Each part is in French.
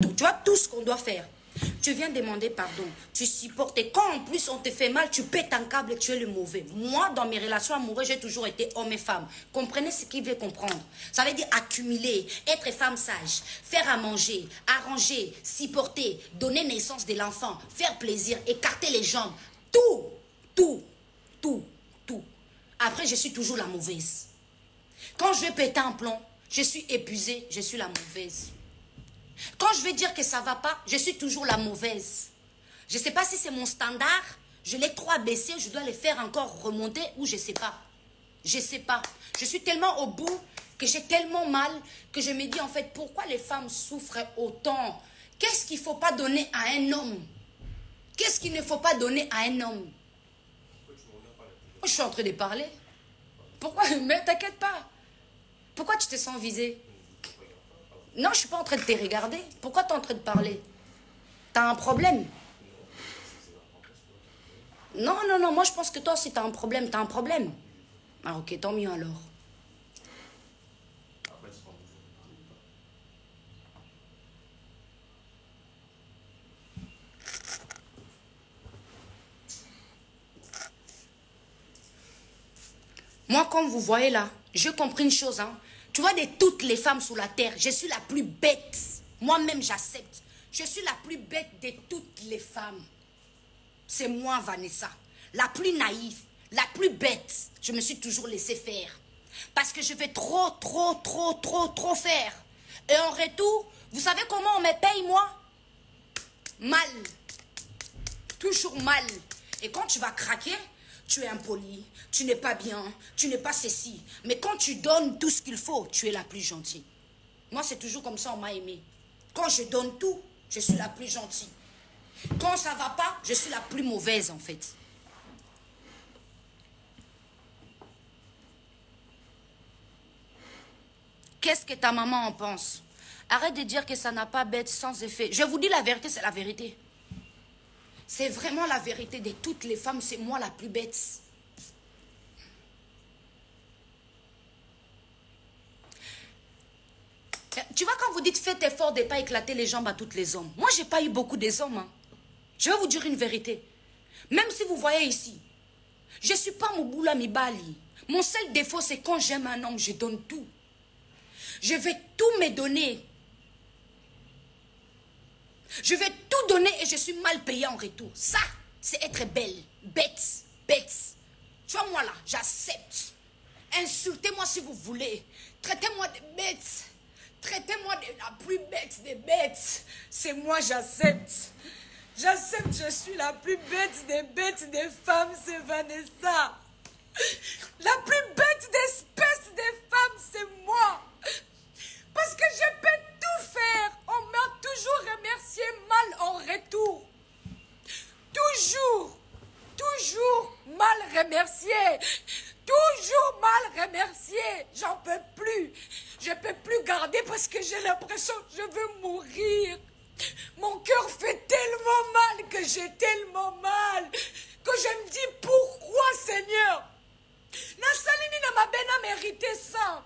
Tu vois tout ce qu'on doit faire. Tu viens demander pardon, tu supportes. Et quand en plus on te fait mal, tu pètes un câble et tu es le mauvais. Moi, dans mes relations amoureuses, j'ai toujours été homme et femme. Comprenez ce qu'il veut comprendre. Ça veut dire accumuler, être femme sage, faire à manger, arranger, supporter, donner naissance de l'enfant, faire plaisir, écarter les jambes. Tout. Après, je suis toujours la mauvaise. Quand je vais péter un plomb, je suis épuisée, je suis la mauvaise. Quand je vais dire que ça ne va pas, je suis toujours la mauvaise. Je ne sais pas si c'est mon standard, je l'ai trop abaissé, je dois les faire encore remonter ou je ne sais pas. Je ne sais pas. Je suis tellement au bout que j'ai tellement mal que je me dis en fait pourquoi les femmes souffrent autant. Qu'est-ce qu'il ne faut pas donner à un homme? Qu'est-ce qu'il ne faut pas donner à un homme? Je suis en train de parler. Pourquoi? Mais t'inquiète pas. Pourquoi tu te sens visée? Non, je ne suis pas en train de te regarder. Pourquoi tu es en train de parler? T'as un problème? Non, moi je pense que toi aussi t'as un problème. T'as un problème? Ah ok, tant mieux alors. Moi, comme vous voyez là, j'ai compris une chose. Hein. Tu vois, de toutes les femmes sur la terre, je suis la plus bête. Moi-même, j'accepte. Je suis la plus bête de toutes les femmes. C'est moi, Vanessa. La plus naïve, la plus bête. Je me suis toujours laissée faire. Parce que je vais trop faire. Et en retour, vous savez comment on me paye, moi? Mal. Toujours mal. Et quand tu vas craquer, tu es impoli, tu n'es pas bien, tu n'es pas ceci. Mais quand tu donnes tout ce qu'il faut, tu es la plus gentille. Moi, c'est toujours comme ça, on m'a aimé. Quand je donne tout, je suis la plus gentille. Quand ça ne va pas, je suis la plus mauvaise, en fait. Qu'est-ce que ta maman en pense? Arrête de dire que ça n'a pas bête sans effet. Je vous dis la vérité, c'est la vérité. C'est vraiment la vérité de toutes les femmes, c'est moi la plus bête. Tu vois, quand vous dites faites effort de ne pas éclater les jambes à tous les hommes. Moi, je n'ai pas eu beaucoup des hommes. Hein. Je vais vous dire une vérité. Même si vous voyez ici, je ne suis pas Mouboula Mibali. Mon seul défaut, c'est quand j'aime un homme, je donne tout. Je vais tout me donner. Je vais tout donner et je suis mal payée en retour. Ça, c'est être belle. Bête. Tu vois, moi là, j'accepte. Insultez-moi si vous voulez. Traitez-moi de bête. Traitez-moi de la plus bête des bêtes. C'est moi, j'accepte. J'accepte, je suis la plus bête des femmes, c'est Vanessa. La plus bête d'espèce des femmes, c'est moi. Parce que je peux tout faire. On m'a toujours remercié mal en retour. Toujours mal remercié. Toujours mal remercié. J'en peux plus. Je peux plus garder parce que j'ai l'impression que je veux mourir. Mon cœur fait tellement mal que j'ai tellement mal que je me dis pourquoi, Seigneur? Nasalini n'a pas bien mérité ça.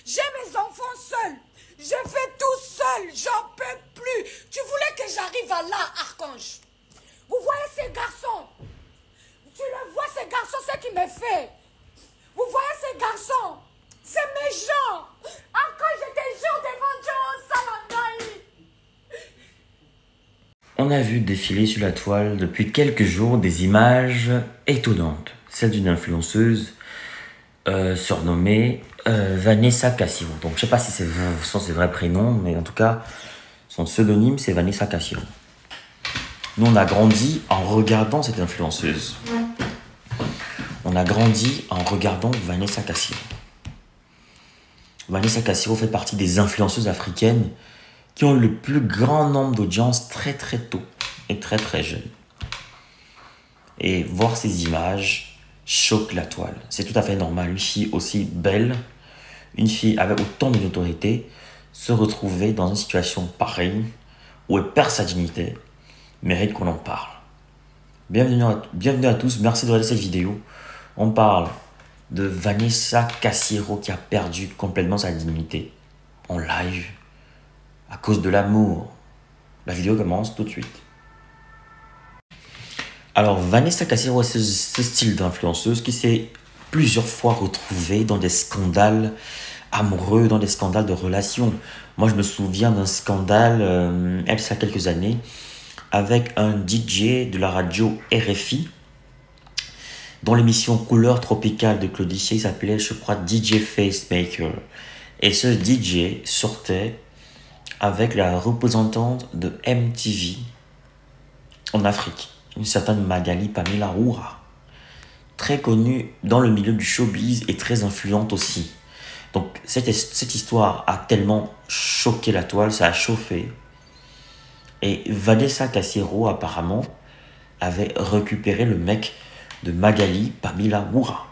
J'ai mes enfants seuls. Je fais tout seul. J'en peux plus. Tu voulais que j'arrive à là, Archange. Vous voyez ces garçons? Tu le vois, ces garçons, ce qu'il me fait. Vous voyez ces garçons? C'est méchant. Archange, je te jure devant Dieu, Salangaï. On a vu défiler sur la toile depuis quelques jours des images étonnantes. Celle d'une influenceuse surnommée Vanessa Cassiro. Donc je sais pas si c'est son vrai prénom, mais en tout cas, son pseudonyme c'est Vanessa Cassiro. Nous on a grandi en regardant cette influenceuse. On a grandi en regardant Vanessa Cassiro. Vanessa Cassiro fait partie des influenceuses africaines qui ont le plus grand nombre d'audience très tôt et très jeune. Et voir ces images choque la toile. C'est tout à fait normal. Une fille aussi belle, une fille avec autant de notoriété, se retrouver dans une situation pareille, où elle perd sa dignité, mérite qu'on en parle. Bienvenue à tous, merci de regarder cette vidéo. On parle de Vanessa Cassiro qui a perdu complètement sa dignité en live à cause de l'amour La vidéo commence tout de suite. Alors, Vanessa Cassero a ce style d'influenceuse qui s'est plusieurs fois retrouvée dans des scandales amoureux, dans des scandales de relations. Moi, je me souviens d'un scandale, elle, ça a quelques années, avec un DJ de la radio RFI, dans l'émission Couleur Tropicale de Claudicia, il s'appelait, je crois, DJ Facemaker. Et ce DJ sortait avec la représentante de MTV en Afrique, une certaine Magali Pamela Oura, très connue dans le milieu du showbiz et très influente aussi. Donc cette histoire a tellement choqué la toile, ça a chauffé. Et Vanessa Cassero apparemment avait récupéré le mec de Magali Pamela Oura.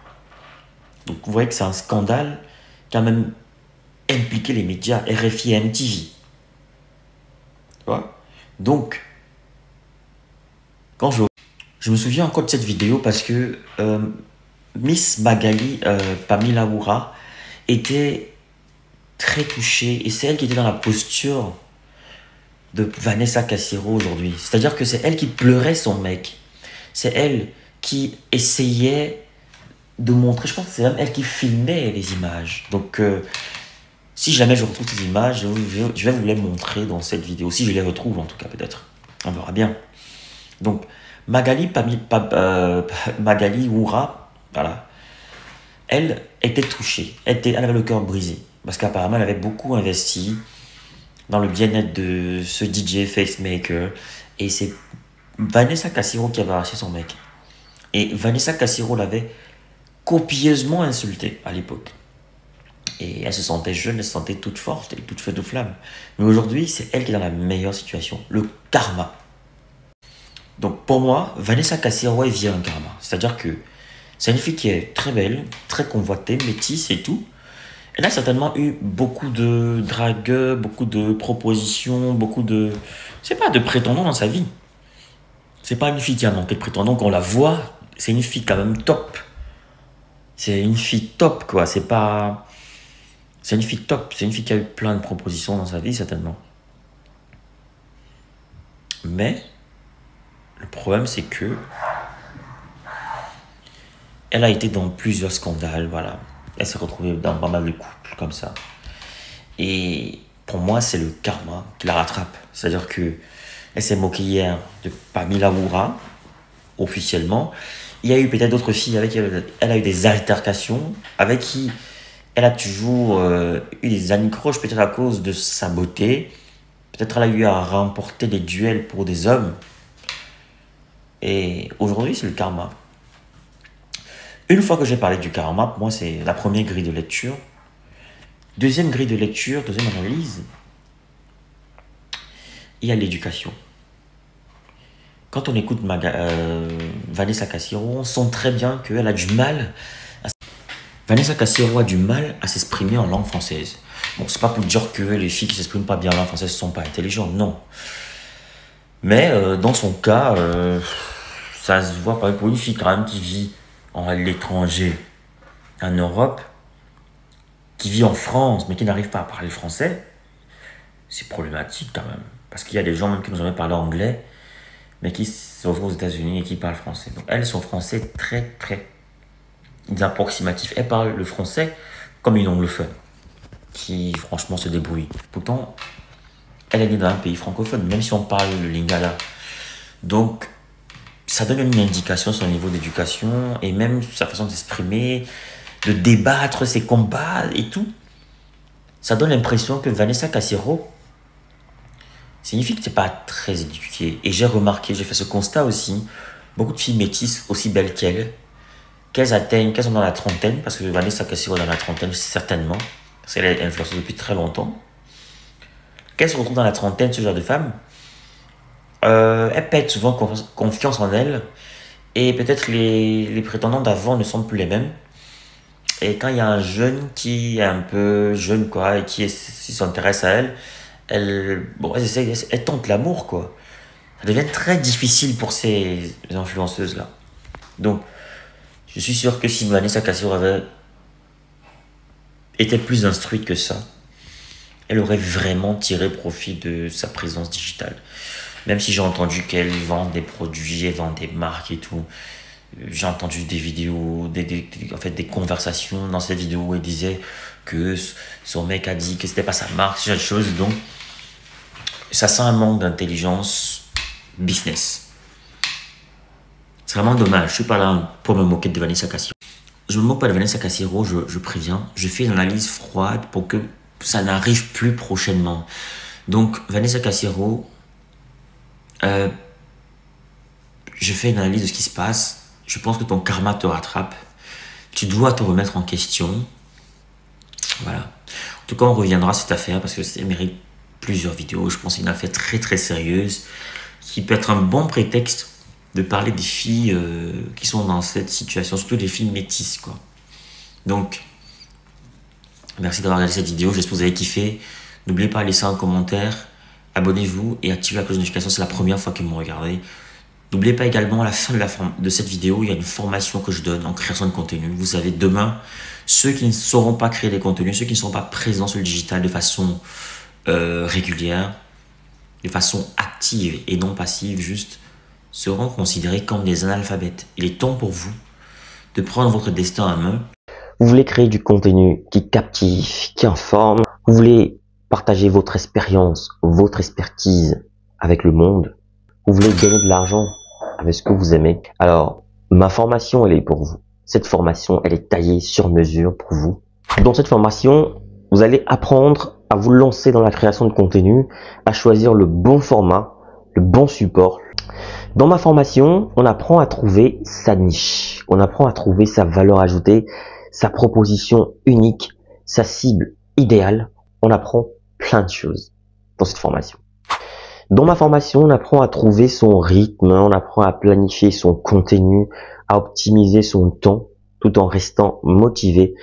Donc vous voyez que c'est un scandale qui a même impliqué les médias RFI et MTV. Ouais. Donc, quand je me souviens encore de cette vidéo parce que Miss Magali Pamela Oura était très touchée et c'est elle qui était dans la posture de Vanessa Cassero aujourd'hui. C'est-à-dire que c'est elle qui pleurait son mec. C'est elle qui essayait de montrer, je pense que c'est même elle qui filmait les images. Donc, si jamais je retrouve ces images, je vais vous les montrer dans cette vidéo. Si je les retrouve, en tout cas, peut-être. On verra bien. Donc, Magali Oura, voilà, elle était touchée. Elle avait le cœur brisé. Parce qu'apparemment, elle avait beaucoup investi dans le bien-être de ce DJ Facemaker. Et c'est Vanessa Cassero qui avait arraché son mec. Et Vanessa Cassero l'avait copieusement insultée à l'époque. Et elle se sentait jeune, elle se sentait toute forte et toute feu de flamme. Mais aujourd'hui, c'est elle qui est dans la meilleure situation. Le karma. Donc pour moi, Vanessa Cassero, elle vient un karma. C'est-à-dire que c'est une fille qui est très belle, très convoitée, métisse et tout. Elle a certainement eu beaucoup de dragueurs, beaucoup de propositions, beaucoup de... C'est pas de prétendants dans sa vie. C'est pas une fille qui a manqué de prétendants. Quand on la voit, c'est une fille quand même top. C'est une fille top, quoi. C'est pas... C'est une fille top. C'est une fille qui a eu plein de propositions dans sa vie, certainement. Mais, le problème, c'est que... Elle a été dans plusieurs scandales, voilà. Elle s'est retrouvée dans pas mal de couples, comme ça. Et pour moi, c'est le karma qui la rattrape. C'est-à-dire que elle s'est moquée hier de Pamela Oura, officiellement. Il y a eu peut-être d'autres filles avec qui elle a eu des altercations, avec qui elle a toujours eu des anicroches, peut-être à cause de sa beauté. Peut-être elle a eu à remporter des duels pour des hommes. Et aujourd'hui, c'est le karma. Une fois que j'ai parlé du karma, pour moi, c'est la première grille de lecture. Deuxième grille de lecture, deuxième analyse, il y a l'éducation. Quand on écoute Vanessa Cassero, on sent très bien qu'elle a du mal. Vanessa Cassero a du mal à s'exprimer en langue française. Bon, c'est pas pour dire que les filles qui s'expriment pas bien en langue française ne sont pas intelligentes, non. Mais dans son cas, ça se voit pas pour une fille quand même qui vit à l'étranger, en Europe, qui vit en France, mais qui n'arrive pas à parler français, c'est problématique quand même. Parce qu'il y a des gens même qui n'ont jamais parlé anglais, mais qui sont aux États-Unis et qui parlent français. Donc elle, son français très, très approximatif. Elle parle le français comme une anglophone, qui franchement se débrouille. Pourtant, elle est née dans un pays francophone, même si on parle le lingala. Donc, ça donne une indication sur son niveau d'éducation et même sa façon de s'exprimer, de débattre ses combats et tout. Ça donne l'impression que Vanessa Cassero, c'est une fille qui n'est pas très éduquée. Et j'ai remarqué, j'ai fait ce constat aussi, beaucoup de filles métisses aussi belles qu'elles sont dans la trentaine, parce que Vanessa Cassero est dans la trentaine, certainement, parce qu'elle est influenceuse depuis très longtemps. Qu'elles se retrouvent dans la trentaine, ce genre de femmes, elles perdent souvent confiance en elles, et peut-être les prétendants d'avant ne sont plus les mêmes. Et quand il y a un jeune qui est un peu jeune, quoi, et qui s'intéresse à elle, elle tente l'amour, quoi. Ça devient très difficile pour ces influenceuses-là. Donc, je suis sûr que si Vanessa Cassero avait été plus instruite que ça, elle aurait vraiment tiré profit de sa présence digitale. Même si j'ai entendu qu'elle vend des produits, elle vend des marques et tout. J'ai entendu des vidéos, en fait, des conversations dans cette vidéo où elle disait que son mec a dit que c'était pas sa marque, ce genre de choses. Donc, ça sent un manque d'intelligence business. C'est vraiment dommage. Je suis pas là pour me moquer de Vanessa Cassiro. Je me moque pas de Vanessa Cassiro, je préviens. Je fais une analyse froide pour que ça n'arrive plus prochainement. Donc, Vanessa Cassiro, je fais une analyse de ce qui se passe. Je pense que ton karma te rattrape. Tu dois te remettre en question. Voilà. En tout cas, on reviendra à cette affaire parce que ça mérite plusieurs vidéos. Je pense que c'est une affaire très très sérieuse qui peut être un bon prétexte de parler des filles qui sont dans cette situation, surtout des filles métisses, quoi. Donc, merci d'avoir regardé cette vidéo. J'espère que vous avez kiffé. N'oubliez pas de laisser un commentaire, abonnez-vous et activez la cloche de notification. C'est la première fois que vous me regardez. N'oubliez pas également, à la fin de cette vidéo, il y a une formation que je donne en création de contenu. Vous savez, demain, ceux qui ne sauront pas créer des contenus, ceux qui ne seront pas présents sur le digital de façon régulière, de façon active et non passive, juste, seront considérés comme des analphabètes. Il est temps pour vous de prendre votre destin en main. Vous voulez créer du contenu qui captive, qui informe. Vous voulez partager votre expérience, votre expertise avec le monde. Vous voulez gagner de l'argent avec ce que vous aimez. Alors, ma formation, elle est pour vous. Cette formation, elle est taillée sur mesure pour vous. Dans cette formation, vous allez apprendre à vous lancer dans la création de contenu, à choisir le bon format, le bon support. Dans ma formation, on apprend à trouver sa niche. On apprend à trouver sa valeur ajoutée, sa proposition unique, sa cible idéale. On apprend plein de choses dans cette formation. Dans ma formation, on apprend à trouver son rythme, on apprend à planifier son contenu, à optimiser son temps tout en restant motivé.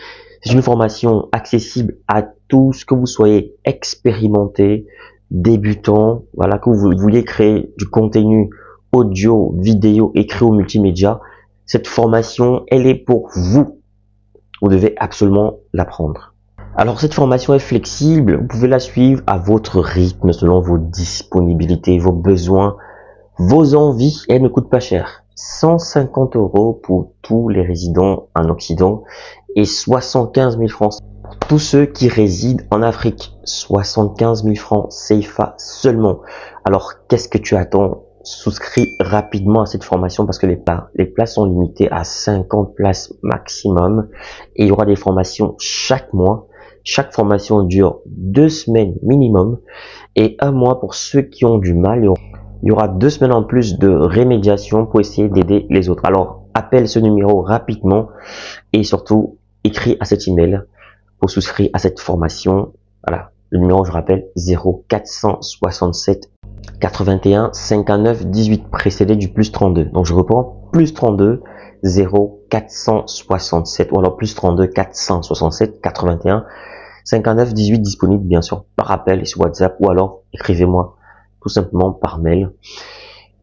C'est une formation accessible à tous, que vous soyez expérimenté, débutant, voilà, que vous vouliez créer du contenu audio, vidéo, écrit ou multimédia. Cette formation, elle est pour vous. Vous devez absolument l'apprendre. Alors cette formation est flexible, vous pouvez la suivre à votre rythme, selon vos disponibilités, vos besoins, vos envies. Elle ne coûte pas cher. 150 € pour tous les résidents en Occident et 75 000 francs pour tous ceux qui résident en Afrique. 75 000 francs CFA seulement. Alors qu'est-ce que tu attends? Souscris rapidement à cette formation parce que les places sont limitées à 50 places maximum et il y aura des formations chaque mois. Chaque formation dure 2 semaines minimum et 1 mois pour ceux qui ont du mal. Il y aura 2 semaines en plus de rémédiation pour essayer d'aider les autres. Alors, appelle ce numéro rapidement et surtout, écris à cet email pour souscrire à cette formation. Voilà, le numéro, je rappelle, 0467 81 59 18 précédé du plus 32. Donc, je reprends, plus 32 0467 ou alors plus 32 467 81 59 18 disponible bien sûr par appel et sur WhatsApp ou alors écrivez-moi tout simplement par mail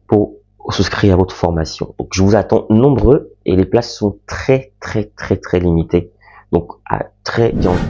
pour souscrire à votre formation. Donc je vous attends nombreux et les places sont très limitées. Donc à très bientôt.